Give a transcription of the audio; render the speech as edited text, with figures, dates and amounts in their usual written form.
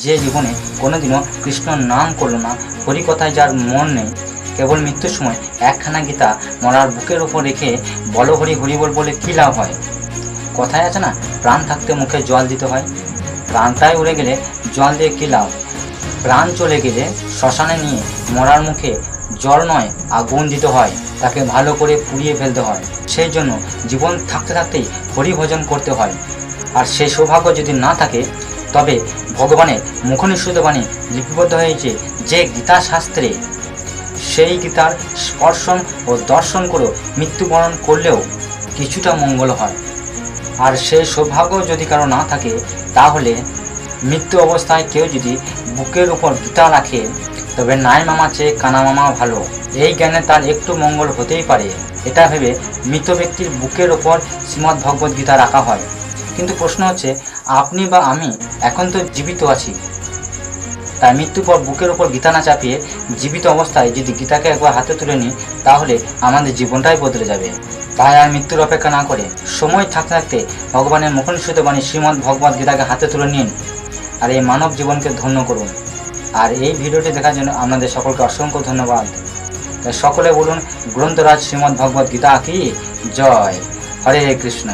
যে জীবনে কোনোদিনও কৃষ্ণ নাম করলো না, হরিকথায় যার মন নেই, কেবল মৃত্যুর সময় একখানা গীতা মরার বুকের ওপর রেখে বলো হরি হরি বল বলে কী লাভ হয়? কথায় আছে না, প্রাণ থাকতে মুখে জল দিতে হয়। প্রাণটাই উড়ে গেলে জল দিয়ে কী লাভ? প্রাণ চলে গেলে শ্মশানে নিয়ে মরার মুখে জল নয় আগুন দিতে হয়, তাকে ভালো করে পুড়িয়ে ফেলতে হয়। সেই জন্য জীবন থাকতে থাকতেই হরিভজন করতে হয়। আর সেই সৌভাগ্য যদি না থাকে, তবে ভগবানের মুখনিঃসৃত বাণী লিপিবদ্ধ হয়েছে যে গীতা শাস্ত্রে, সেই গীতার স্পর্শন ও দর্শন করে মৃত্যুবরণ করলেও কিছুটা মঙ্গল হয়। আর সেই সৌভাগ্য যদি কারো না থাকে, তাহলে মৃত্যু অবস্থায় কেউ যদি বুকের উপর গীতা রাখে, তবে নাই মামা চেয়ে কানা মামা ভালো, এই জ্ঞানে তার একটু মঙ্গল হতেই পারে। এটা ভেবে মৃত ব্যক্তির বুকের ওপর শ্রীমদ্ ভগবদ্ গীতা রাখা হয়। কিন্তু প্রশ্ন হচ্ছে, আপনি বা আমি এখন তো জীবিত আছি, তাই মৃত্যুর পর বুকের ওপর গীতা না চাপিয়ে জীবিত অবস্থায় যদি গীতাকে একবার হাতে তুলে নিই, তাহলে আমাদের জীবনটাই বদলে যাবে। তাই আর মৃত্যুর অপেক্ষা না করে সময় থাকতে থাকতে ভগবানের মুখনিঃসৃত বাণী শ্রীমদ্ ভগবদ্ গীতাকে হাতে তুলে নিন আর এই মানব জীবনকে ধন্য করুন। আর এই ভিডিওটি দেখার জন্য আপনাদের সকলকে অসংখ্য ধন্যবাদ। তাই সকলে বলুন, গ্রন্থরাজ শ্রীমদ্ ভগবদ্ গীতা কি জয়। হরে কৃষ্ণ।